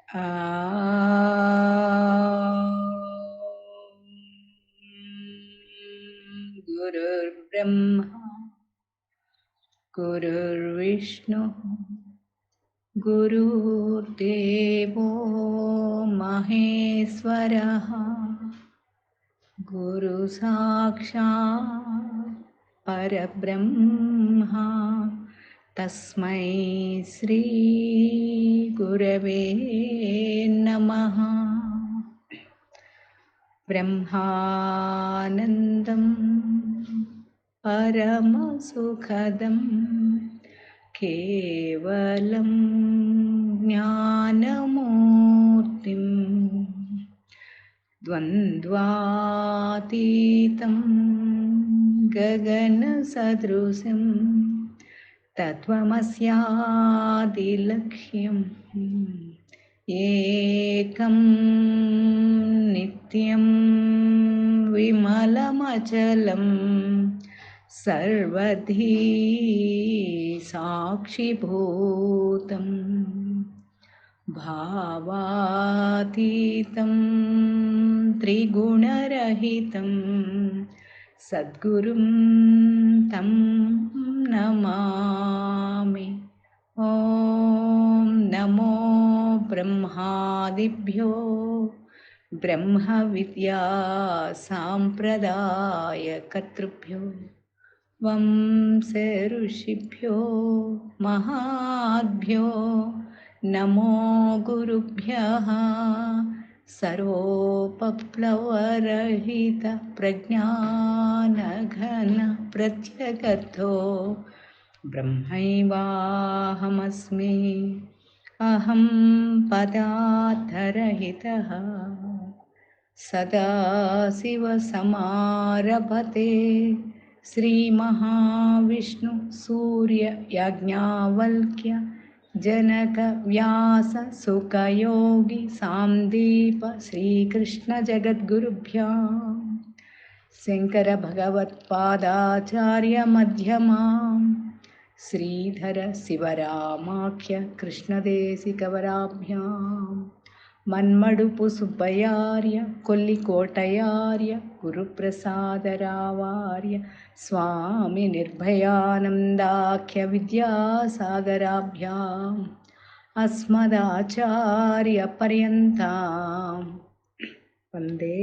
आ गुरुर्ब्रह्मा गुरुर्विष्णु गुरुर्देवो महेश्वरः गुरु साक्षात् परब्रह्मा तस्मै श्री गुरवे नमः। ब्रह्मानन्दं परमसुखदं केवलं ज्ञानमूर्तिं द्वन्द्वातीतं गगनसदृशं तत्त्वमस्यादिलक्ष्यम् एकं नित्यं विमलमचलं सर्वधी साक्षिभूतं भावातीतं त्रिगुणरहितं सद्गुरुं तं नमामि। ॐ नमो ब्रह्मादिभ्यो ब्रह्मविद्या साम्प्रदायकर्तृभ्यो वंशे ऋषिभ्यो महाभ्यो नमो गुरुभ्यः। सर्वोपप्लवरहित प्रज्ञानघन प्रत्यगर्थो ब्रह्मैवाहमस्मि। अहं पदार्थरहितः सदाशिवसमारभते श्रीमहाविष्णु सूर्ययाज्ञवल्क्य जनकव्याससुखयोगी सान्दीप श्रीकृष्णजगद्गुरुभ्यां शङ्करभगवत्पादाचार्यमध्यमाम् श्रीधर शिवरामाख्य कृष्णदेशिकवराभ्यां मन्मडुपु सुब्बयार्य कोल्लिकोटयार्य गुरुप्रसादरावार्य स्वामी निर्भयानन्दाख्य विद्यासागराभ्याम् अस्मदाचार्यपर्यन्तां वन्दे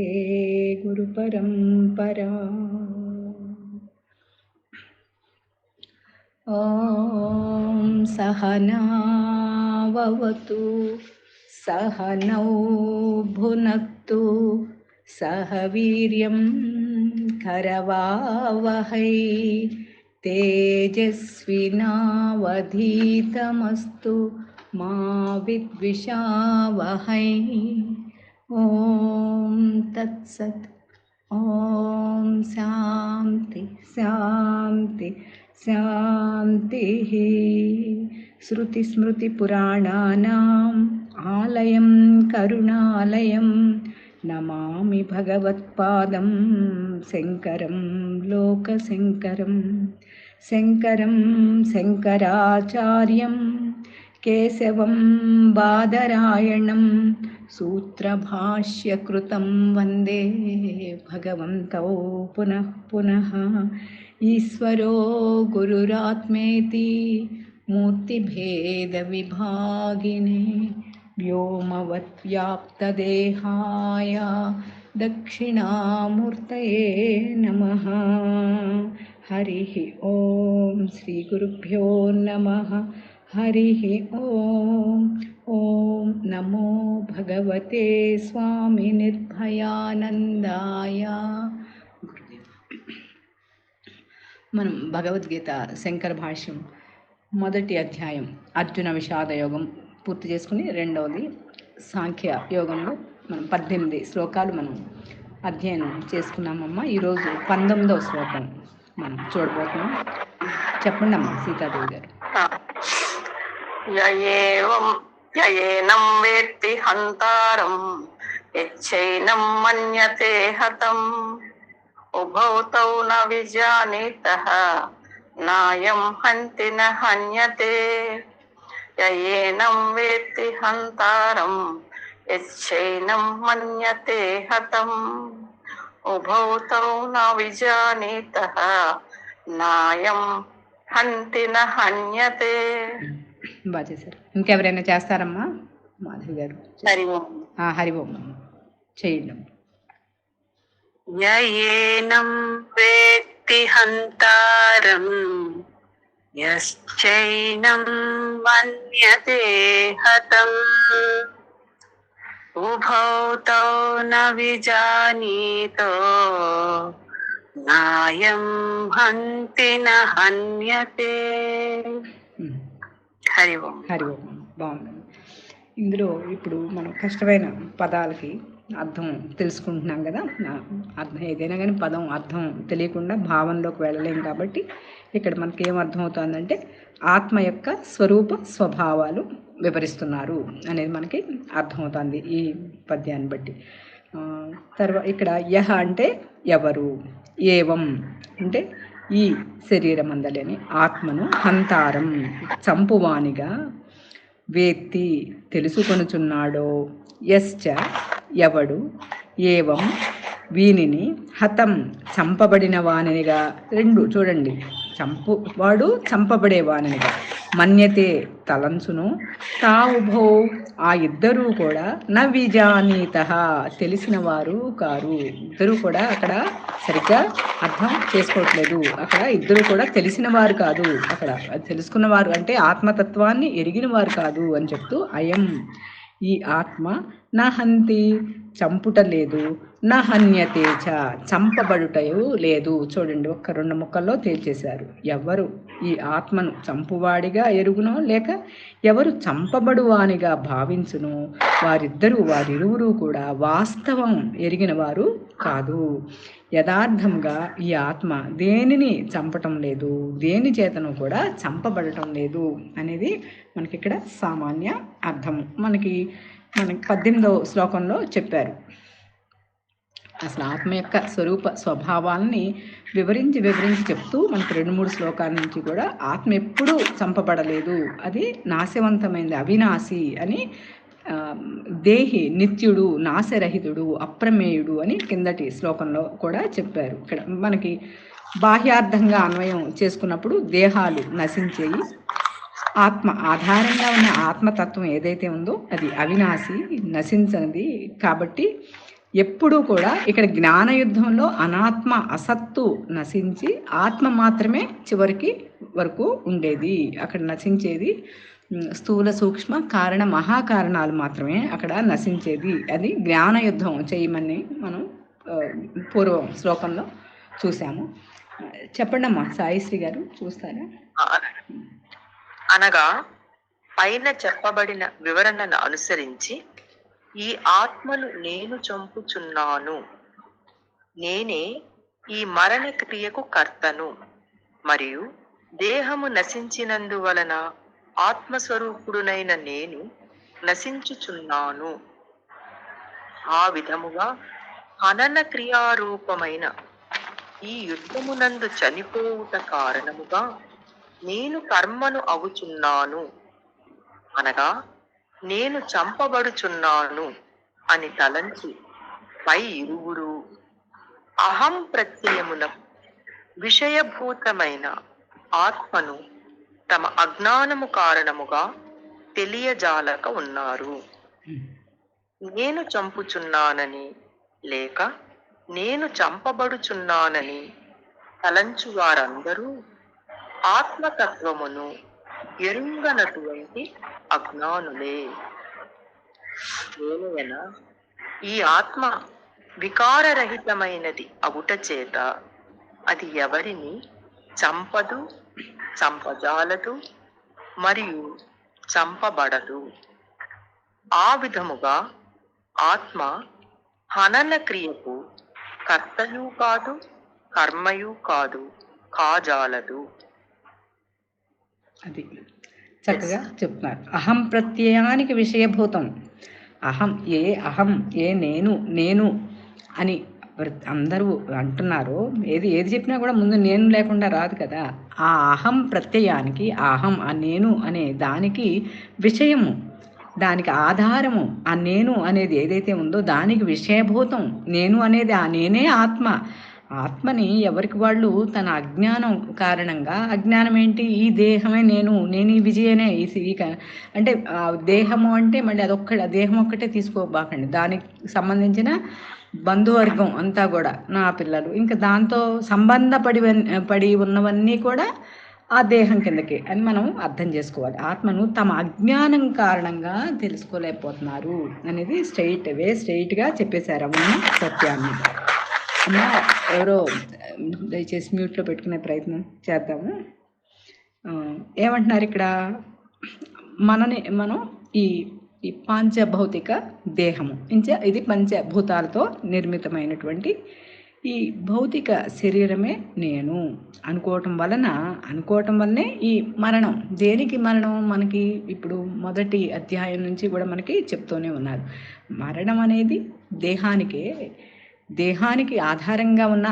गुरुपरम्परा। ॐ सहनाववतु सहनौ भुनक्तु सह वीर्यं करवावहै तेजस्विनावधीतमस्तु मा विद्विषावहै। ॐ तत्सत्। ॐ शान्ति शान्ति शान्तिः। श्रुतिस्मृतिपुराणानाम् आलयं करुणालयं नमामि भगवत्पादं शङ्करं लोकशङ्करं। शङ्करं शङ्कराचार्यं केशवं बादरायणं सूत्रभाष्यकृतं वन्दे भगवन्तौ पुनः पुनः। ईश्वरो गुरुरात्मेति मूर्तिभेदविभागिने व्योमवद्व्याप्तदेहाय दक्षिणामूर्तये नमः। हरिः ॐ श्रीगुरुभ्यो नमः। हरिः ॐ। ॐ नमो भगवते स्वामी निर्भयानन्दाय। మనం భగవద్గీత శంకర భాష్యం మొదటి అధ్యాయం అర్జున విషాద యోగం పూర్తి చేసుకుని రెండవది సాంఖ్య యోగంలో మనం 18 శ్లోకాలు మనం అధ్యయనం చేసుకున్నామమ్మా. ఈరోజు 19వ శ్లోకం మనం చూడబోతున్నాం. చెప్పండి అమ్మా సీతాదేవి గారు. యయేనం వేత్తి హంతారం యచ్చైనం మన్యతే హతం ఉభౌ తౌ న విజానీతః నాయం హంతి న హన్యతే యయేనం వేత్తి హంతారం యచ్చైనం మన్యతే హతం ఉభౌ తౌ న విజానీతః నాయం హంతి న హన్యతే. బాగా చేశారు. ఇంకెవరైనా చేస్తారమ్మా? మాధవి గారు. హరి ఓం. హరి ఓం చేయండి. యయేనం వేత్తి హంతారం యశ్చైనం మన్యతే హతం ఉభౌ తౌ న విజానీతో నాయం హంతి న హన్యతే. హరి ఓం. హరి ఓం. బాగుంది. ఇందులో ఇప్పుడు మనం కష్టమైన పదాలకి అర్థం తెలుసుకుంటున్నాం కదా. అర్థం ఏదైనా కానీ పదం అర్థం తెలియకుండా భావంలోకి వెళ్ళలేం కాబట్టి ఇక్కడ మనకి ఏం అర్థమవుతుందంటే ఆత్మ యొక్క స్వరూప స్వభావాలు వివరిస్తున్నారు అనేది మనకి అర్థమవుతుంది ఈ పద్యాన్ని బట్టి. తర్వాత ఇక్కడ యహ అంటే ఎవరు, ఏవం అంటే ఈ శరీరం అందలేని ఆత్మను హంతారం చంపువానిగా, వేత్తి తెలుసుకొనుచున్నాడో, యశ్చ ఎవడు, ఏవం వీనిని, హతం చంపబడిన వానినిగా. రెండు చూడండి, వాడు చంపబడే వానినిగా, మన్యతే తలంచును, తావుభో ఆ ఇద్దరూ కూడా న విజానీతః తెలిసిన వారు కారు. ఇద్దరు కూడా అక్కడ సరిగ్గా అర్థం చేసుకోవట్లేదు. అక్కడ ఇద్దరు కూడా తెలిసిన వారు కాదు, అక్కడ తెలుసుకున్న వారు అంటే ఆత్మతత్వాన్ని ఎరిగిన వారు కాదు అని చెప్తూ అయం ఈ ఆత్మ నా హంతి చంపుట లేదు, నా హన్యతేచ చంపబడుటయు లేదు. చూడండి, ఒక్క రెండు ముక్కల్లో తేల్చేశారు. ఎవరు ఈ ఆత్మను చంపువాడిగా ఎరుగునో లేక ఎవరు చంపబడువానిగా భావించునో వారిరువురు కూడా వాస్తవం ఎరిగిన వారు కాదు. యథార్థంగా ఈ ఆత్మ దేనిని చంపటం లేదు, దేని చేతను కూడా చంపబడటం లేదు అనేది మనకి ఇక్కడ సామాన్య అర్థము. మనకి 18వ శ్లోకంలో చెప్పారు. అసలు ఆత్మ యొక్క స్వరూప స్వభావాలని వివరించి చెప్తూ మనకు 2-3 శ్లోకాల నుంచి కూడా ఆత్మ ఎప్పుడూ చంపబడలేదు, అది నాశవంతమైనది, అవినాశి అని, దేహి నిత్యుడు, నాశరహితుడు, అప్రమేయుడు అని కిందటి శ్లోకంలో కూడా చెప్పారు. ఇక్కడ మనకి బాహ్యార్థంగా అన్వయం చేసుకున్నప్పుడు దేహాలు నశించేవి, ఆత్మ ఆధారంగా ఉన్న ఆత్మతత్వం ఏదైతే ఉందో అది అవినాశి, నశించనిది. కాబట్టి ఎప్పుడూ కూడా ఇక్కడ జ్ఞానయుద్ధంలో అనాత్మ అసత్తు నశించి ఆత్మ మాత్రమే చివరికి వరకు ఉండేది. అక్కడ నశించేది స్థూల సూక్ష్మ కారణ మహాకారణాలు మాత్రమే అక్కడ నశించేది. అది జ్ఞానయుద్ధం చేయమని మనం పూర్వం శ్లోకంలో చూసాము. చెప్పండి అమ్మా సాయిశ్రీ గారు, చూస్తారా? అనగా పైన చెప్పబడిన వివరణను అనుసరించి ఈ ఆత్మను నేను చంపుచున్నాను, నేనే ఈ మరణ క్రియకు కర్తను, మరియు దేహము నశించినందువలన ఆత్మస్వరూపుడునైన నేను నశించుచున్నాను. ఆ విధముగా హనన క్రియారూపమైన ఈ యుద్ధమునందు చనిపోవుట కారణముగా నేను కర్మను అవుచున్నాను, అనగా నేను చంపబడుచున్నాను అని తలంచి పై ఇరువురు అహం ప్రత్యయమున విషయభూతమైన ఆత్మను తమ అజ్ఞానము కారణముగా తెలియజాలక ఉన్నారు. నేను చంపుచున్నానని లేక నేను చంపబడుచున్నానని తలంచు వారందరూ ఆత్మతత్వమును ఎరుంగనటువంటి అజ్ఞానులే. ఏలయన ఈ ఆత్మ వికారరహితమైనది అగుట చేత అది ఎవరిని చంపదు, చంపజాలదు, మరియు చంపబడదు. ఆ విధముగా ఆత్మ హనన క్రియకు కర్తయు కాదు, కర్మయు కాదు, కాజాలదు. అది చక్కగా చెప్తున్నారు. అహం ప్రత్యయానికి విషయభూతం. అహం ఏ నేను అని అందరూ అంటున్నారు, ఏది చెప్పినా కూడా ముందు నేను లేకుండా రాదు కదా. ఆ అహం ప్రత్యయానికి, అహం ఆ నేను అనే దానికి విషయము, దానికి ఆధారము ఆ నేను అనేది ఏదైతే ఉందో దానికి విషయభూతం నేను అనేది ఆ నేనే ఆత్మ. ఆత్మని ఎవరికి వాళ్ళు తన అజ్ఞానం కారణంగా, అజ్ఞానం ఏంటి, ఈ దేహమే నేను ఈ విజయనే అంటే దేహము అంటే మళ్ళీ దేహం ఒక్కటే తీసుకోబాకండి, దానికి సంబంధించిన బంధువర్గం అంతా కూడా, నా పిల్లలు, ఇంకా దాంతో పడి ఉన్నవన్నీ కూడా ఆ దేహం కిందకి అని మనం అర్థం చేసుకోవాలి. ఆత్మను తమ అజ్ఞానం కారణంగా తెలుసుకోలేకపోతున్నారు అనేది స్ట్రైట్గా చెప్పేశారు అవును సత్యాన్ని. ఎవరో దయచేసి మ్యూట్లో పెట్టుకునే ప్రయత్నం చేద్దాము. ఏమంటున్నారు ఇక్కడ, మనం ఈ పంచభౌతిక దేహము ఇది పంచభూతాలతో నిర్మితమైనటువంటి ఈ భౌతిక శరీరమే నేను అనుకోవటం వల్లనే ఈ మరణం. దేనికి మరణం? మనకి ఇప్పుడు మొదటి అధ్యాయం నుంచి కూడా మనకి చెప్తూనే ఉన్నారు, మరణం అనేది దేహానికి ఆధారంగా ఉన్న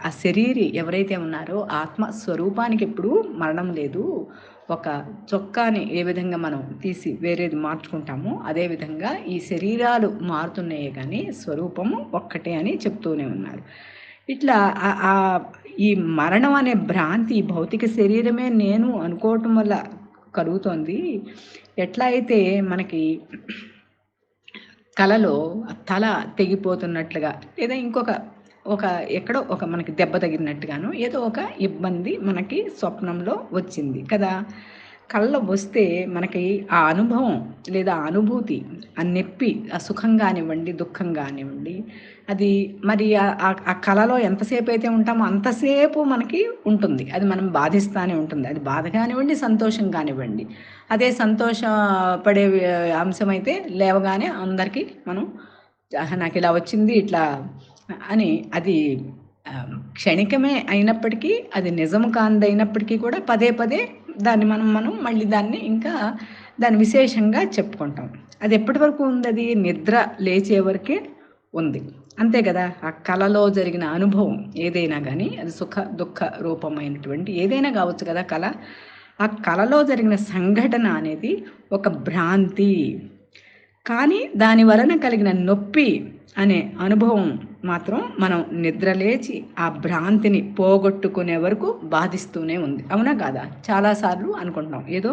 ఆ శరీరి ఎవరైతే ఉన్నారో ఆత్మ స్వరూపానికి ఎప్పుడూ మరణం లేదు. ఒక చొక్కాని ఏ విధంగా మనం తీసి వేరేది మార్చుకుంటామో అదేవిధంగా ఈ శరీరాలు మారుతున్నాయే కానీ స్వరూపము ఒక్కటే అని చెప్తూనే ఉన్నారు. ఇట్లా ఈ మరణం అనే భ్రాంతి భౌతిక శరీరమే నేను అనుకోవటం వల్ల కలుగుతోంది. ఎట్లా అయితే మనకి కలలో తల తెగిపోతున్నట్లుగా, లేదా ఎక్కడో మనకి దెబ్బ తగిలినట్టుగాను ఏదో ఒక ఇబ్బంది మనకి స్వప్నంలో వచ్చింది కదా. కళ్ళలో వస్తే మనకి ఆ అనుభవం లేదా అనుభూతి, ఆ నొప్పి, ఆ సుఖం కానివ్వండి, దుఃఖం కానివ్వండి, అది మరి ఆ కళలో ఎంతసేపు అయితే ఉంటామో అంతసేపు మనకి ఉంటుంది. అది మనం బాధిస్తూనే ఉంటుంది. అది బాధ కానివ్వండి, సంతోషం కానివ్వండి. అదే సంతోషపడే అంశం అయితే లేవగానే అందరికీ మనం నాకు ఇలా వచ్చింది ఇట్లా అని, అది క్షణికమే అయినప్పటికీ, అది నిజము కానిదైనప్పటికీ కూడా పదే దాన్ని మనం మళ్ళీ దాన్ని విశేషంగా చెప్పుకుంటాం. అది ఎప్పటి వరకు ఉంది? అది నిద్ర లేచే వరకే ఉంది, అంతే కదా. ఆ కళలో జరిగిన అనుభవం ఏదైనా కానీ, అది సుఖ దుఃఖ రూపమైనటువంటి ఏదైనా కావచ్చు కదా కళ. ఆ కళలో జరిగిన సంఘటన అనేది ఒక భ్రాంతి, కానీ దాని వలన కలిగిన నొప్పి అనే అనుభవం మాత్రం మనం నిద్రలేచి ఆ భ్రాంతిని పోగొట్టుకునే వరకు బాధిస్తూనే ఉంది. అవునా కాదా? చాలాసార్లు అనుకుంటాం, ఏదో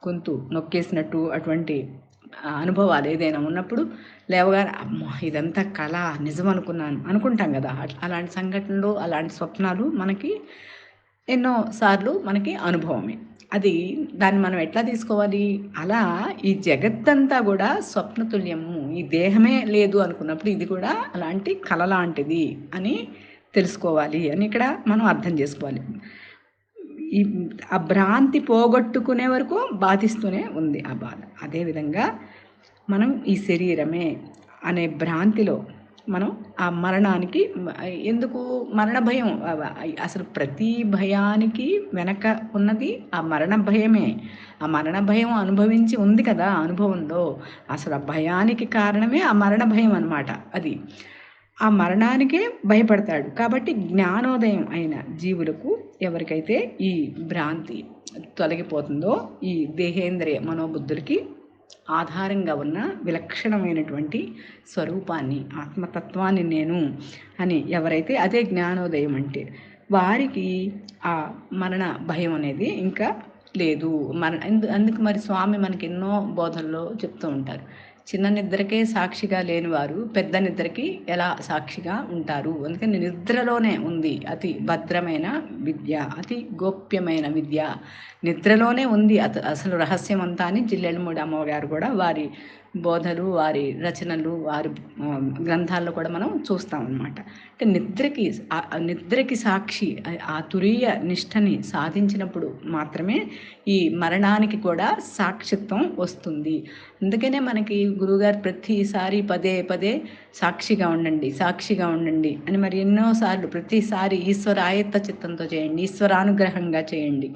గొంతు నొక్కేసినట్టు అటువంటి అనుభవాలు ఏదైనా ఉన్నప్పుడు లేవగానే అమ్మో ఇదంతా కళ, నిజం అనుకుంటాం కదా. అలాంటి సంఘటనలు, అలాంటి స్వప్నాలు మనకి ఎన్నోసార్లు మనకి అనుభవమే. దాన్ని మనం ఎట్లా తీసుకోవాలి? అలా ఈ జగత్తంతా కూడా స్వప్నతుల్యము, ఈ దేహమే లేదు అనుకున్నప్పుడు ఇది కూడా అలాంటి కళ లాంటిది అని తెలుసుకోవాలి అని ఇక్కడ మనం అర్థం చేసుకోవాలి. ఆ భ్రాంతి పోగొట్టుకునే వరకు బాధిస్తూనే ఉంది ఆ బాధ. అదేవిధంగా మనం ఈ శరీరమే అనే భ్రాంతిలో మనం ఆ మరణానికి ఎందుకు మరణ భయం, అసలు ప్రతి భయానికి వెనక ఉన్నది ఆ మరణ భయమే. ఆ మరణ భయం అనుభవించి ఉంది కదా అనుభవంలో, అసలు ఆ భయానికి కారణమే ఆ మరణ భయం అన్నమాట. అది ఆ మరణానికే భయపడతాడు. కాబట్టి జ్ఞానోదయం అయిన జీవులకు ఎవరికైతే ఈ భ్రాంతి తొలగిపోతుందో, ఈ దేహేంద్రియ మనోబుద్ధులకి ఆధారంగా ఉన్న విలక్షణమైనటువంటి స్వరూపాన్ని, ఆత్మతత్వాన్ని నేను అని ఎవరైతే, అదే జ్ఞానోదయం అంటే, వారికి ఆ మరణ భయం అనేది ఇంకా లేదు. అందుకు మరి స్వామి మనకి ఎన్నో బోధనలో చెప్తూ ఉంటారు, చిన్న నిద్రకే సాక్షిగా లేనివారు పెద్ద నిద్రకి ఎలా సాక్షిగా ఉంటారు. అందుకని నిద్రలోనే ఉంది అతి భద్రమైన విద్య, అతి గోప్యమైన విద్య నిద్రలోనే ఉంది అసలు రహస్యం అంతా అని జిల్లెళ్ళమూడి అమ్మగారు కూడా వారి బోధలు, వారి రచనలు, వారి గ్రంథాల్లో కూడా మనం చూస్తాం అన్నమాట. అంటే నిద్రకి సాక్షి ఆ తురీయ నిష్టని సాధించినప్పుడు మాత్రమే ఈ మరణానికి కూడా సాక్షిత్వం వస్తుంది. అందుకనే మనకి గురువుగారు ప్రతిసారి పదే సాక్షిగా ఉండండి అని మరి ఎన్నోసార్లు ప్రతిసారి ఈశ్వర ఆయత్త చిత్తంతో చేయండి, ఈశ్వరానుగ్రహంగా చేయండి.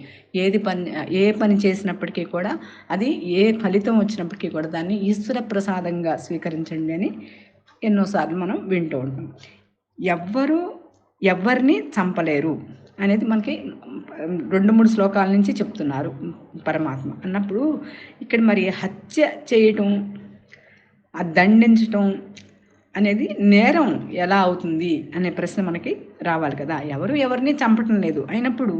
ఏ పని చేసినప్పటికీ కూడా, అది ఏ ఫలితం వచ్చినప్పటికీ కూడా దాన్ని ఈశ్వర ప్రసాదంగా స్వీకరించండి అని ఎన్నోసార్లు మనం వింటూ ఉంటాం. ఎవ్వరు ఎవ్వరిని చంపలేరు అనేది మనకి 2, 3 శ్లోకాల నుంచి చెప్తున్నారు పరమాత్మ. అన్నప్పుడు ఇక్కడ మరి హత్య చేయటం, దండించటం అనేది నేరం ఎలా అవుతుంది అనే ప్రశ్న మనకి రావాలి కదా. ఎవరు ఎవరిని చంపటం లేదు అయినప్పుడు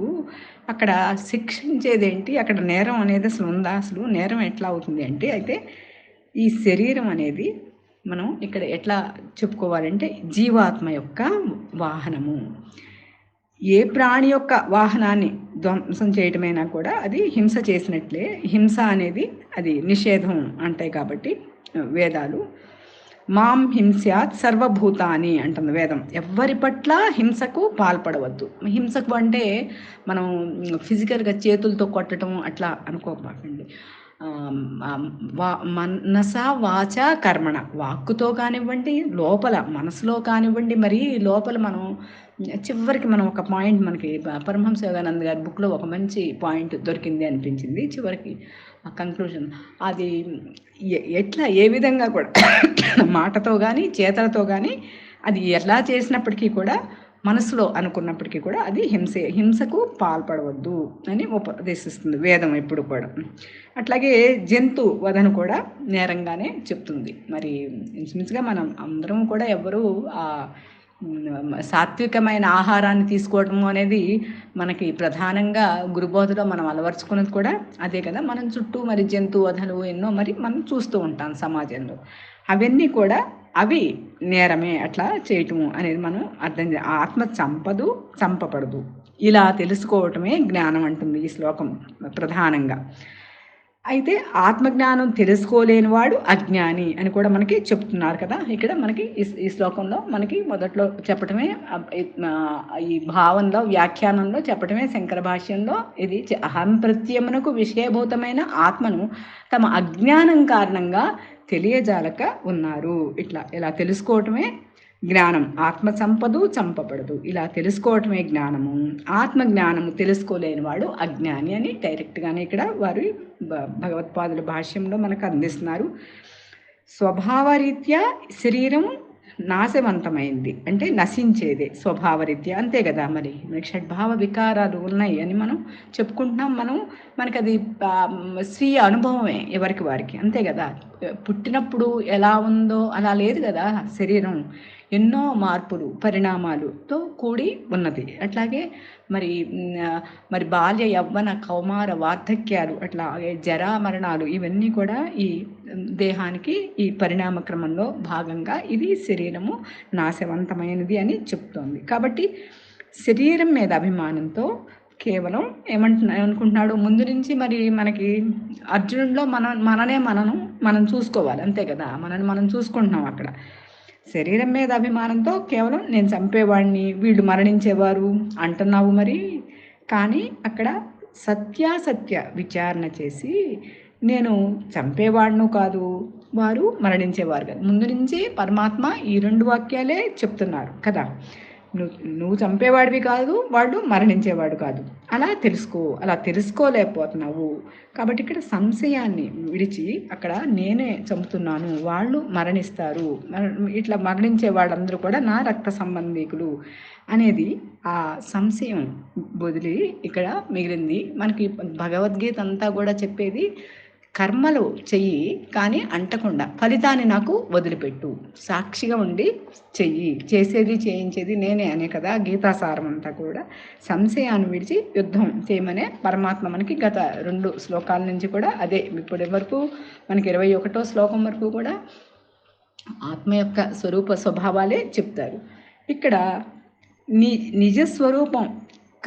అక్కడ శిక్షించేదేంటి, అక్కడ నేరం అనేది అసలు ఉందా, అసలు నేరం ఎట్లా అవుతుంది అంటే, అయితే ఈ శరీరం అనేది మనం ఇక్కడ ఎట్లా చెప్పుకోవాలంటే జీవాత్మ యొక్క వాహనము. ఏ ప్రాణి యొక్క వాహనాన్ని ధ్వంసం చేయటమైనా కూడా అది హింస చేసినట్లే. హింస అనేది అది నిషేధం అంటాయి కాబట్టి వేదాలు. మాం హింస్యాత్ సర్వభూతాని అంటుంది వేదం. ఎవ్వరి పట్ల హింసకు పాల్పడవద్దు. హింసకు అంటే మనం ఫిజికల్గా చేతులతో కొట్టడం అట్లా అనుకోబాకండి. మనస వాచ కర్మణ, వాక్కుతో కానివ్వండి, లోపల మనసులో కానివ్వండి, మరి లోపల మనం చివరికి మనం ఒక పాయింట్ మనకి పరమహంస యోగానంద గారి బుక్లో ఒక మంచి పాయింట్ దొరికింది అనిపించింది చివరికి కంక్లూజన్. అది ఎట్లా ఏ విధంగా కూడా మాటతో కానీ చేతలతో కానీ అది ఎలా చేసినప్పటికీ కూడా మనసులో అనుకున్నప్పటికీ కూడా అది హింసకు పాల్పడవద్దు అని ఉపదేశిస్తుంది వేదం ఎప్పుడు కూడా. అట్లాగే జంతు వధను కూడా నేరంగానే చెప్తుంది. మరి ఇంచుమించుగా మనం అందరం కూడా ఎవరు సాత్వికమైన ఆహారాన్ని తీసుకోవడం అనేది మనకి ప్రధానంగా గురుబోధలో మనం అలవర్చుకున్నది కూడా అదే కదా. మనం చుట్టూ మరి జంతు వధలు ఎన్నో మరి మనం చూస్తూ ఉంటాం సమాజంలో. అవన్నీ కూడా అవి నేరమే అట్లా చేయటము అనేది మనం అర్థం ఆత్మ చంపదు, చంపబడదు. ఇలా తెలుసుకోవటమే జ్ఞానం అంటుంది ఈ శ్లోకం ప్రధానంగా. అయితే ఆత్మజ్ఞానం తెలుసుకోలేని వాడు అజ్ఞాని అని కూడా మనకి చెప్తున్నారు కదా. ఇక్కడ మనకి ఈ శ్లోకంలో మనకి మొదట్లో చెప్పటమే, ఈ భావంలో వ్యాఖ్యానంలో చెప్పటమే శంకర భాష్యంలో ఇది అహం ప్రత్యమునకు విషయభూతమైన ఆత్మను తమ అజ్ఞానం కారణంగా తెలియజాలక ఉన్నారు. ఇలా తెలుసుకోవటమే జ్ఞానం. ఆత్మ చంపదు, చంపబడదు. ఇలా తెలుసుకోవటమే జ్ఞానము. ఆత్మజ్ఞానము తెలుసుకోలేని వాడు అజ్ఞాని అని డైరెక్ట్గానే ఇక్కడ వారు భగవత్పాదుల భాష్యంలో మనకు అందిస్తున్నారు. స్వభావరీత్యా శరీరం నాశవంతమైంది అంటే నశించేదే స్వభావరీత్యా, అంతే కదా. మరి షడ్భావ వికారాలు ఉన్నాయి అని మనం చెప్పుకుంటున్నాం. మనకి అది స్వీయ అనుభవమే ఎవరికి వారికి, అంతే కదా. పుట్టినప్పుడు ఎలా ఉందో అలా లేదు కదా శరీరం. ఎన్నో మార్పులు పరిణామాలతో కూడి ఉన్నది. అట్లాగే మరి బాల్య యవ్వన కౌమార వార్ధక్యాలు అట్లాగే జరా మరణాలు ఇవన్నీ కూడా ఈ దేహానికి ఈ పరిణామ క్రమంలో భాగంగా ఇది శరీరము నాశవంతమైనది అని చెప్తోంది. కాబట్టి శరీరం మీద అభిమానంతో కేవలం ఏమనుకుంటున్నాడు ముందు నుంచి మరి మనకి అర్జునుడిలో మనం చూసుకోవాలి, అంతే కదా. మనం చూసుకుంటున్నాం అక్కడ. శరీరం మీద అభిమానంతో కేవలం నేను చంపేవాడిని, వీళ్ళు మరణించేవారు అంటున్నావు మరి. కానీ అక్కడ సత్యాసత్య విచారణ చేసి నేను చంపేవాడును కాదు, వారు మరణించేవారు కాదు. ముందు నుంచి పరమాత్మ ఈ 2 వాక్యాలే చెప్తున్నారు కదా. నువ్వు చంపేవాడివి కాదు, వాడు మరణించేవాడు కాదు. అలా తెలుసుకోలేకపోతున్నావు. కాబట్టి ఇక్కడ సంశయాన్ని విడిచి అక్కడ నేనే చంపుతున్నాను, వాళ్ళు మరణిస్తారు, ఇట్లా మరణించే వాళ్ళందరూ కూడా నా రక్త సంబంధీకులు అనేది ఆ సంశయం వదిలి ఇక్కడ మిగిలింది. మనకి భగవద్గీత అంతా కూడా చెప్పేది కర్మలు చెయ్యి కానీ అంటకుండా ఫలితాన్ని నాకు వదిలిపెట్టు, సాక్షిగా ఉండి చెయ్యి, చేసేది చేయించేది నేనే అనే కదా గీతాసారం అంతా కూడా. సంశయాన్ని విడిచి యుద్ధం చేయమనే పరమాత్మ మనకి గత 2 శ్లోకాల నుంచి కూడా అదే ఇప్పటి వరకు మనకి 21వ శ్లోకం వరకు కూడా ఆత్మ యొక్క స్వరూప స్వభావాలే చెప్తారు. ఇక్కడ నిజస్వరూపం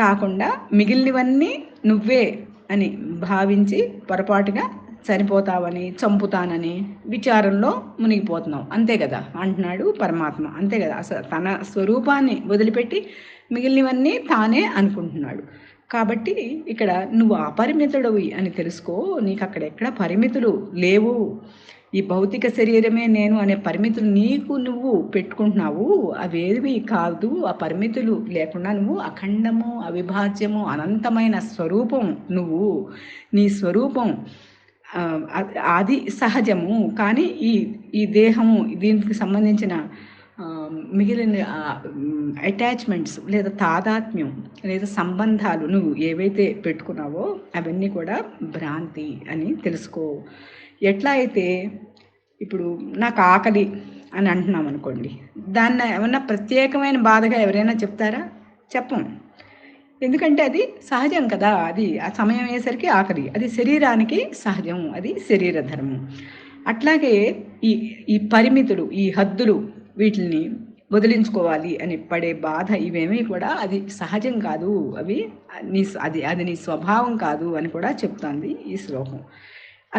కాకుండా మిగిలినవన్నీ నువ్వే అని భావించి పొరపాటుగా చనిపోతావని, చంపుతానని విచారంలో మునిగిపోతున్నావు, అంతే కదా అంటున్నాడు పరమాత్మ. అంతే కదా, అసలు తన స్వరూపాన్ని వదిలిపెట్టి మిగిలినవన్నీ తానే అనుకుంటున్నాడు. కాబట్టి ఇక్కడ నువ్వు అపరిమితుడవి అని తెలుసుకో. నీకు అక్కడ ఎక్కడ పరిమితులు లేవు. ఈ భౌతిక శరీరమే నేను అనే పరిమితులు నువ్వు పెట్టుకుంటున్నావు, అవేవి కాదు. ఆ పరిమితులు లేకుండా నువ్వు అఖండము, అవిభాజ్యము, అనంతమైన స్వరూపం నువ్వు. నీ స్వరూపం అది సహజము. కానీ ఈ ఈ దేహము దీనికి సంబంధించిన మిగిలిన అటాచ్‌మెంట్స్ లేదా తాదాత్మ్యం లేదా సంబంధాలు నువ్వు ఏవైతే పెట్టుకున్నావో అవన్నీ కూడా భ్రాంతి అని తెలుసుకో. ఎట్లా అయితే ఇప్పుడు నాకు ఆకలి అని అంటున్నాం అనుకోండి, దాన్ని ఏమన్నా ప్రత్యేకమైన బాధగా ఎవరైనా చెప్తారా? చెప్పం. ఎందుకంటే అది సహజం కదా. అది ఆ సమయం అయ్యేసరికి ఆకలి, అది శరీరానికి సహజం, అది శరీర ధర్మం. అట్లాగే ఈ ఈ పరిమితులు, ఈ హద్దులు, వీటిని వదిలించుకోవాలి అని పడే బాధ ఇవేమీ కూడా అది సహజం కాదు, అవి అది నీ స్వభావం కాదు అని కూడా చెప్తుంది ఈ శ్లోకం.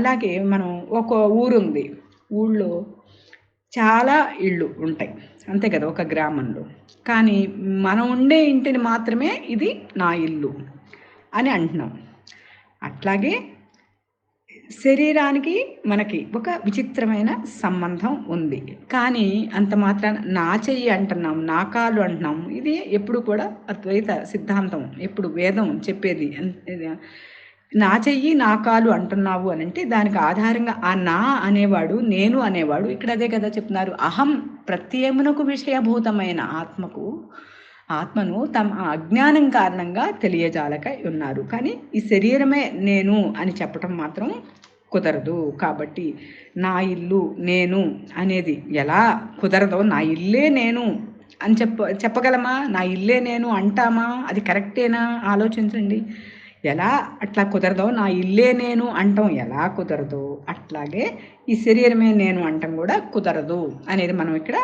అలాగే మనం ఒక ఊరుంది, ఊళ్ళో చాలా ఇళ్ళు ఉంటాయి, అంతే కదా, ఒక గ్రామంలో. కానీ మనం ఉండే ఇంటిని మాత్రమే ఇది నా ఇల్లు అని అంటున్నాం. అట్లాగే శరీరానికి మనకి ఒక విచిత్రమైన సంబంధం ఉంది. కానీ అంత మాత్రాన నా చెయ్యి అంటున్నాం, నా కాలు అంటున్నాం. ఇది ఎప్పుడు కూడా అద్వైత సిద్ధాంతం, ఎప్పుడు వేదం చెప్పేది. నా చెయ్యి నా కాలు అంటున్నావు అని అంటే దానికి ఆధారంగా ఆ నా అనేవాడు, నేను అనేవాడు ఇక్కడ అదే కదా చెప్తున్నారు. అహం ప్రత్యయమునకు విషయభూతమైన ఆత్మను తమ అజ్ఞానం కారణంగా తెలియజాలక ఉన్నారు. కానీ ఈ శరీరమే నేను అని చెప్పటం మాత్రం కుదరదు. కాబట్టి నా ఇల్లు నేను అనేది ఎలా కుదరదో, నా ఇల్లే నేను అని చెప్పగలమా? నా ఇల్లే నేను అంటామా? అది కరెక్టేనా? ఆలోచించండి. ఎలా అట్లా కుదరదో, నా ఇల్లే నేను అంటాం ఎలా కుదరదో, అట్లాగే ఈ శరీరమే నేను అంటాం కూడా కుదరదు అనేది మనం ఇక్కడ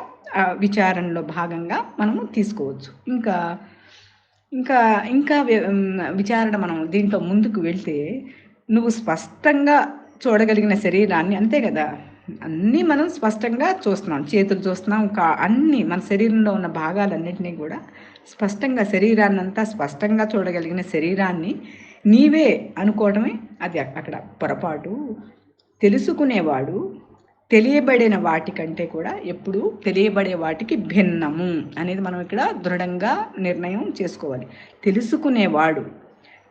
విచారణలో భాగంగా మనము తీసుకోవచ్చు. ఇంకా ఇంకా ఇంకా విచారణ మనం దీంట్లో ముందుకు వెళ్తే, నువ్వు స్పష్టంగా చూడగలిగిన శరీరాన్ని, అంతే కదా, అన్నీ మనం స్పష్టంగా చూస్తున్నాం, చేతులు చూస్తున్నాం, అన్నీ మన శరీరంలో ఉన్న భాగాలన్నింటినీ కూడా స్పష్టంగా, శరీరాన్ని అంతా స్పష్టంగా చూడగలిగిన శరీరాన్ని నీవే అనుకోవడమే అది అక్కడ పొరపాటు. తెలుసుకునేవాడు తెలియబడిన వాటికంటే కూడా ఎప్పుడు తెలియబడే వాటికి భిన్నము అనేది మనం ఇక్కడ దృఢంగా నిర్ణయం చేసుకోవాలి. తెలుసుకునేవాడు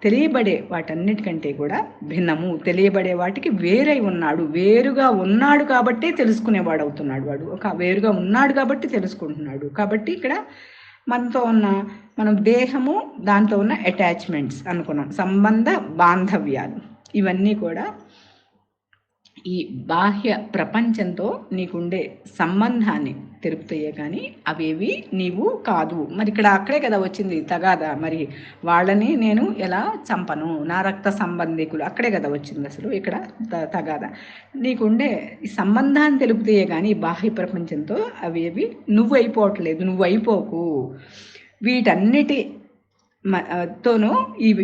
తెలియబడే వాటన్నిటికంటే కూడా భిన్నము, తెలియబడే వాటికి వేరై ఉన్నాడు, వేరుగా ఉన్నాడు కాబట్టి తెలుసుకునేవాడు అవుతున్నాడు. వాడు ఒక వేరుగా ఉన్నాడు కాబట్టి తెలుసుకుంటున్నాడు. కాబట్టి ఇక్కడ మనతో ఉన్న మనం దేహము, దాంతో ఉన్న అటాచ్మెంట్స్ అనుకున్నాం, సంబంధ బాంధవ్యాలు, ఇవన్నీ కూడా ఈ బాహ్య ప్రపంచంతో నీకుండే సంబంధాన్ని తెలుపుతాయే కానీ అవేవి నీవు కాదు. మరి ఇక్కడ అక్కడే కదా వచ్చింది తగాదా. మరి వాళ్ళని నేను ఎలా చంపను, నా రక్త సంబంధికులు, అక్కడే కదా వచ్చింది అసలు ఇక్కడ తగాదా. నీకుండే ఈ సంబంధాన్ని తెలుపుతాయే కానీ బాహ్య ప్రపంచంతో అవేవి నువ్వు అయిపోవట్లేదు, నువ్వు అయిపోకు. వీటన్నిటి తోనూ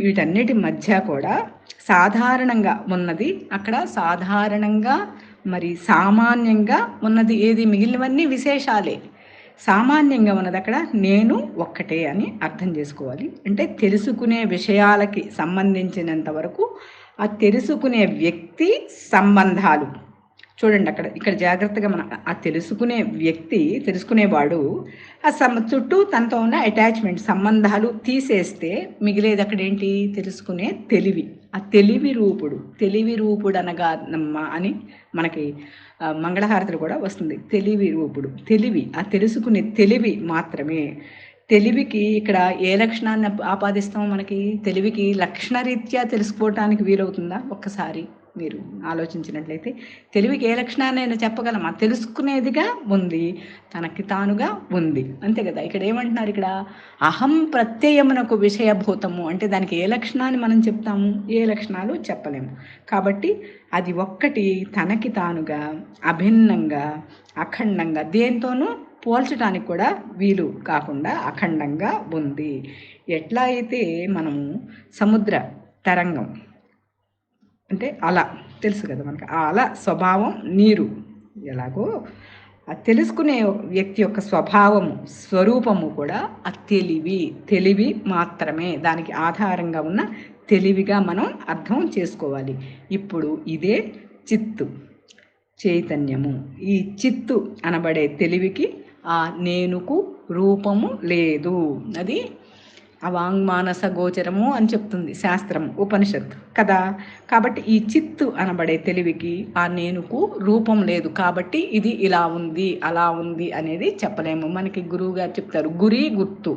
వీటన్నిటి మధ్య కూడా సాధారణంగా ఉన్నది అక్కడ, సాధారణంగా మరి సామాన్యంగా ఉన్నది ఏది? మిగిలినవన్నీ విశేషాలే. సామాన్యంగా ఉన్నది అక్కడ నేను ఒక్కటే అని అర్థం చేసుకోవాలి. అంటే తెలుసుకునే విషయాలకి సంబంధించినంత వరకు ఆ తెలుసుకునే వ్యక్తి సంబంధాలు చూడండి. ఇక్కడ జాగ్రత్తగా మనం ఆ తెలుసుకునే వ్యక్తి, తెలుసుకునేవాడు ఆ చుట్టూ తనతో ఉన్న అటాచ్మెంట్ సంబంధాలు తీసేస్తే మిగిలేది అక్కడ ఏంటి? తెలుసుకునే తెలివి. ఆ తెలివి రూపుడు అనగా అని మనకి మంగళహారతులు కూడా వస్తుంది. తెలివి రూపుడు, తెలివి, ఆ తెలుసుకునే తెలివి మాత్రమే. తెలివికి ఇక్కడ ఏ లక్షణాన్ని ఆపాదిస్తామో మనకి తెలివికి లక్షణరీత్యా తెలుసుకోవటానికి వీలవుతుందా? ఒక్కసారి మీరు ఆలోచించినట్లయితే తెలివికి ఏ లక్షణాన్ని చెప్పగలమా? తెలుసుకునేదిగా ఉంది, తనకి తానుగా ఉంది, అంతే కదా. ఇక్కడ ఏమంటున్నారు? ఇక్కడ అహం ప్రత్యయమునకు విషయభూతము అంటే దానికి ఏ లక్షణాన్ని మనం చెప్తాము? ఏ లక్షణాలు చెప్పలేము. కాబట్టి అది ఒక్కటి తనకి తానుగా అభిన్నంగా అఖండంగా దేంతోనూ పోల్చడానికి కూడా వీలు కాకుండా అఖండంగా ఉంది. ఎట్లా అయితే మనము సముద్ర తరంగం అంటే అల తెలుసు కదా మనకి, ఆ అల స్వభావం నీరు ఎలాగో ఆ తెలుసుకునే వ్యక్తి యొక్క స్వభావము స్వరూపము కూడా ఆ తెలివి మాత్రమే. దానికి ఆధారంగా ఉన్న తెలివిగా మనం అర్థం చేసుకోవాలి. ఇప్పుడు ఇదే చిత్తు చైతన్యము. ఈ చిత్తు అనబడే తెలివికి ఆ నేనుకు రూపము లేదు. అది అవాంగ్మానస గోచరము అని చెప్తుంది శాస్త్రం, ఉపనిషత్తు కదా. కాబట్టి ఈ చిత్తు అనబడే తెలివికి ఆ నేనుకు రూపం లేదు, కాబట్టి ఇది ఇలా ఉంది అలా ఉంది అనేది చెప్పలేము. మనకి గురువు గారు చెప్తారు, గురి గుర్తు.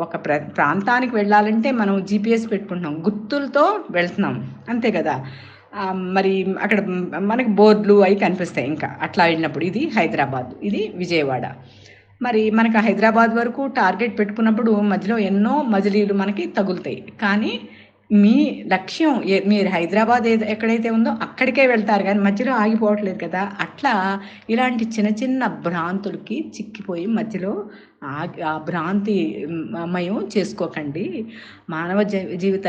ఒక ప్రాంతానికి వెళ్ళాలంటే మనం జీపీఎస్ పెట్టుకుంటున్నాం, గుర్తులతో వెళ్తున్నాం అంతే కదా. మరి అక్కడ మనకి బోర్డులు అవి కనిపిస్తాయి. ఇంకా అట్లా వెళ్ళినప్పుడు ఇది హైదరాబాద్, ఇది విజయవాడ. మరి మనకు హైదరాబాద్ వరకు టార్గెట్ పెట్టుకున్నప్పుడు మధ్యలో ఎన్నో మజిలీలు మనకి తగులుతాయి. కానీ మీ లక్ష్యం మీరు హైదరాబాద్ ఎక్కడైతే ఉందో అక్కడికే వెళ్తారు, కానీ మధ్యలో ఆగిపోవట్లేదు కదా. అట్లా ఇలాంటి చిన్న చిన్న భ్రాంతులకి చిక్కిపోయి మధ్యలో ఆ భ్రాంతి మయం చేసుకోకండి. మానవ జీవిత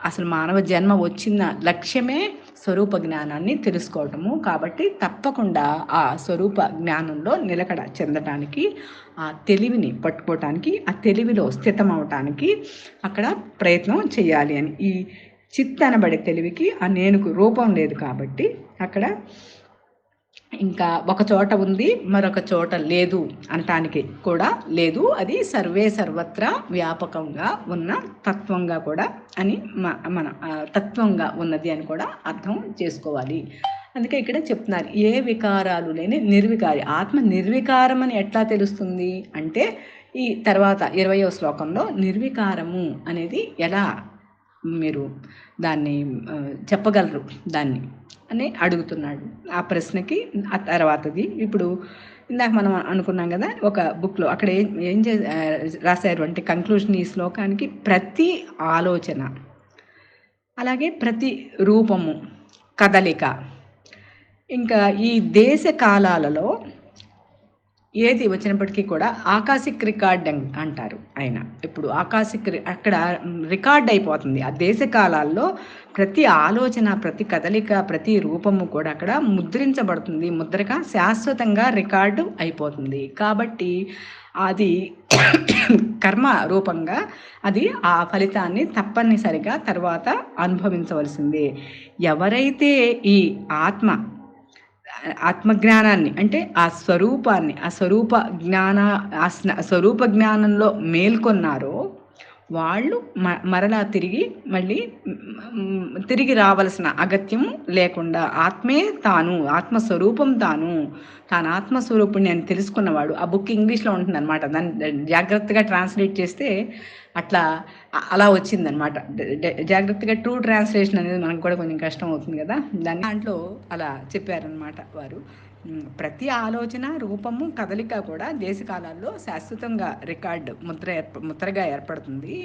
అసలు మానవ జన్మ వచ్చిన లక్ష్యమే స్వరూప జ్ఞానాన్ని తెలుసుకోవటము. కాబట్టి తప్పకుండా ఆ స్వరూప జ్ఞానంలో నిలకడ చెందటానికి, ఆ తెలివిని పట్టుకోవటానికి, ఆ తెలివిలో స్థితం అవటానికి అక్కడ ప్రయత్నం చేయాలి అని. ఈ చిత్ అనబడే తెలివికి ఆ నేనుకు రూపం లేదు కాబట్టి అక్కడ ఇంకా ఒక చోట ఉంది మరొక చోట లేదు అనటానికి కూడా లేదు. అది సర్వే సర్వత్రా వ్యాపకంగా ఉన్న తత్వంగా కూడా అని మన తత్వంగా ఉన్నది అని కూడా అర్థం చేసుకోవాలి. అందుకే ఇక్కడ చెప్తున్నారు, ఏ వికారాలు లేని నిర్వికారి ఆత్మ. నిర్వికారం అని ఎట్లా తెలుస్తుంది అంటే ఈ తర్వాత 20వ శ్లోకంలో నిర్వికారము అనేది ఎలా మీరు దాన్ని చెప్పగలరు దాన్ని అని అడుగుతున్నాడు. ఆ ప్రశ్నకి ఆ తర్వాతది ఇప్పుడు ఇందాక మనం అనుకున్నాం కదా, ఒక బుక్లో అక్కడ ఏం రాశారు అంటే కంక్లూషన్ ఈ శ్లోకానికి, ప్రతి ఆలోచన అలాగే ప్రతి రూపము కదలిక, ఇంకా ఈ దేశ కాలాలలో ఏది వచ్చినప్పటికీ కూడా ఆకాశిక్ రికార్డ్ అంటారు ఆయన. ఇప్పుడు ఆకాశిక్ అక్కడ రికార్డ్ అయిపోతుంది. ఆ దేశ కాలాల్లో ప్రతి ఆలోచన, ప్రతి కదలిక, ప్రతి రూపము కూడా అక్కడ ముద్రించబడుతుంది. ముద్రగా శాశ్వతంగా రికార్డు అయిపోతుంది. కాబట్టి అది కర్మ రూపంగా అది ఆ ఫలితాన్ని తప్పనిసరిగా తర్వాత అనుభవించవలసిందే. ఎవరైతే ఈ ఆత్మజ్ఞానాన్ని అంటే ఆ స్వరూపాన్ని, ఆ స్వరూప జ్ఞానంలో మేల్కొన్నారో వాళ్ళు మరలా మళ్ళీ తిరిగి రావాల్సిన అగత్యం లేకుండా ఆత్మే తాను, ఆత్మస్వరూపం తాను ఆత్మస్వరూపుణ్ణి అని తెలుసుకున్నవాడు. ఆ బుక్ ఇంగ్లీష్లో ఉంటుంది అనమాట. దాన్ని జాగ్రత్తగా ట్రాన్స్లేట్ చేస్తే అలా వచ్చిందనమాట. జాగ్రత్తగా ట్రూ ట్రాన్స్లేషన్ అనేది మనకు కూడా కొంచెం కష్టం అవుతుంది కదా. దాంట్లో అలా చెప్పారనమాట వారు. ప్రతి ఆలోచన, రూపము, కదలిక కూడా దేశకాలాల్లో శాశ్వతంగా ముద్రగా ఏర్పడుతుంది.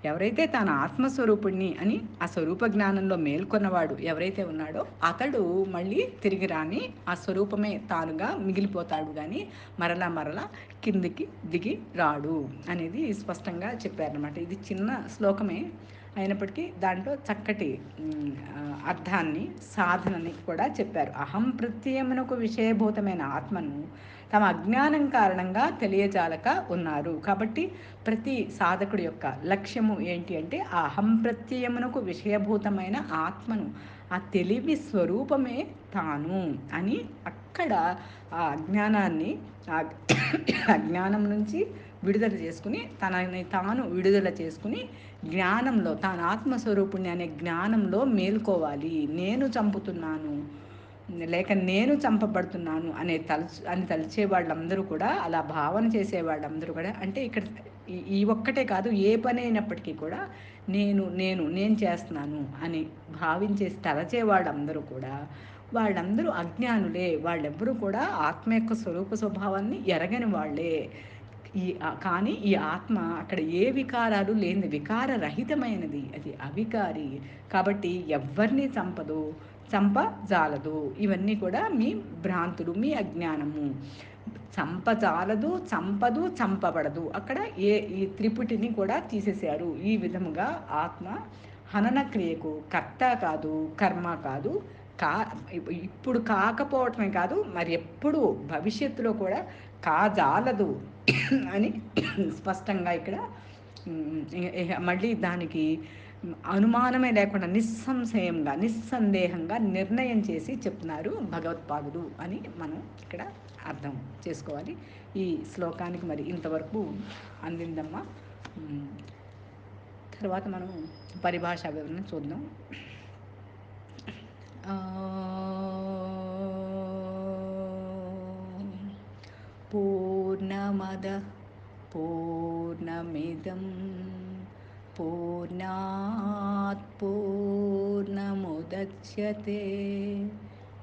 ఎవరైతే తన ఆత్మస్వరూపుణ్ణి అని ఆ స్వరూప జ్ఞానంలో మేల్కొన్నవాడు ఎవరైతే ఉన్నాడో అతడు మళ్ళీ తిరిగి రాని ఆ స్వరూపమే తానుగా మిగిలిపోతాడు, కానీ మరలా కిందికి దిగి రాడు అనేది స్పష్టంగా చెప్పారనమాట. ఇది చిన్న శ్లోకమే అయినప్పటికీ దాంట్లో చక్కటి అర్థాన్ని, సాధనని కూడా చెప్పారు. అహం ప్రత్యయమునకు విషయభూతమైన ఆత్మను తమ అజ్ఞానం కారణంగా తెలియజాలక ఉన్నారు. కాబట్టి ప్రతి సాధకుడి యొక్క లక్ష్యము ఏంటి అంటే ఆ అహం ప్రత్యయమునకు విషయభూతమైన ఆత్మను, ఆ తెలివి స్వరూపమే తాను అని అక్కడ ఆ అజ్ఞానాన్ని, అజ్ఞానం నుంచి విడుదల చేసుకుని తనని తాను విడుదల చేసుకుని జ్ఞానంలో, తాను ఆత్మస్వరూపుణ్ణి అనే జ్ఞానంలో మేల్కోవాలి. నేను చంపుతున్నాను లేక నేను చంపబడుతున్నాను అని తలిచే వాళ్ళందరూ కూడా, అలా భావన చేసే వాళ్ళందరూ కూడా, అంటే ఇక్కడ ఈ ఒక్కటే కాదు, ఏ పని అయినప్పటికీ కూడా నేను చేస్తున్నాను అని భావించేసి తలచే వాళ్ళందరూ కూడా వాళ్ళందరూ అజ్ఞానులే. వాళ్ళెవ్వరూ కూడా ఆత్మ యొక్క స్వరూప స్వభావాన్ని ఎరగని వాళ్ళే. కానీ ఈ ఆత్మ అక్కడ ఏ వికారాలు లేని వికారరహితమైనది, అది అవికారి. కాబట్టి ఎవరిని చంపజాలదు. ఇవన్నీ కూడా మీ భ్రాంతులు, మీ అజ్ఞానము. చంపజాలదు, చంపదు, చంపబడదు. అక్కడ ఈ త్రిపుటిని కూడా తీసేశారు. ఈ విధముగా ఆత్మ హనన క్రియకు కర్త కాదు, కర్మ కాదు. ఇప్పుడు కాకపోవటమే కాదు, మరి ఎప్పుడు భవిష్యత్తులో కూడా కాజాలదు అని స్పష్టంగా ఇక్కడ మళ్ళీ దానికి అనుమానమే లేకుండా నిస్సందేహంగా నిర్ణయం చేసి చెప్తున్నారు భగవత్పాదులు అని మనం ఇక్కడ అర్థం చేసుకోవాలి. ఈ శ్లోకానికి మరి ఇంతవరకు అందిందమ్మా. తర్వాత మనం పరిభాషా వివరణ చూద్దాం. పూర్ణమదః పూర్ణమిదం పూర్ణాత్ పూర్ణముదచ్యతే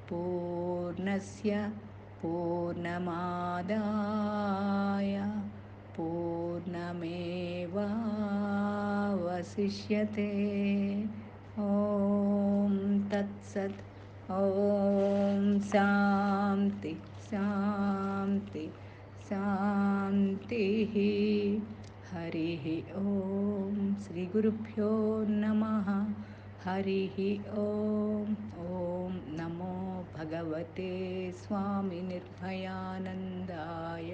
పూర్ణస్య పూర్ణమాదాయ పూర్ణమేవావశిష్యతే. ఓం తత్సత్. ఓం శాంతి శాంతి శాంతి. హరి ఓం. శ్రీ గురుభ్యో నమః. హరి ఓం. ఓం నమో భగవతే స్వామి నిర్భయానందాయ.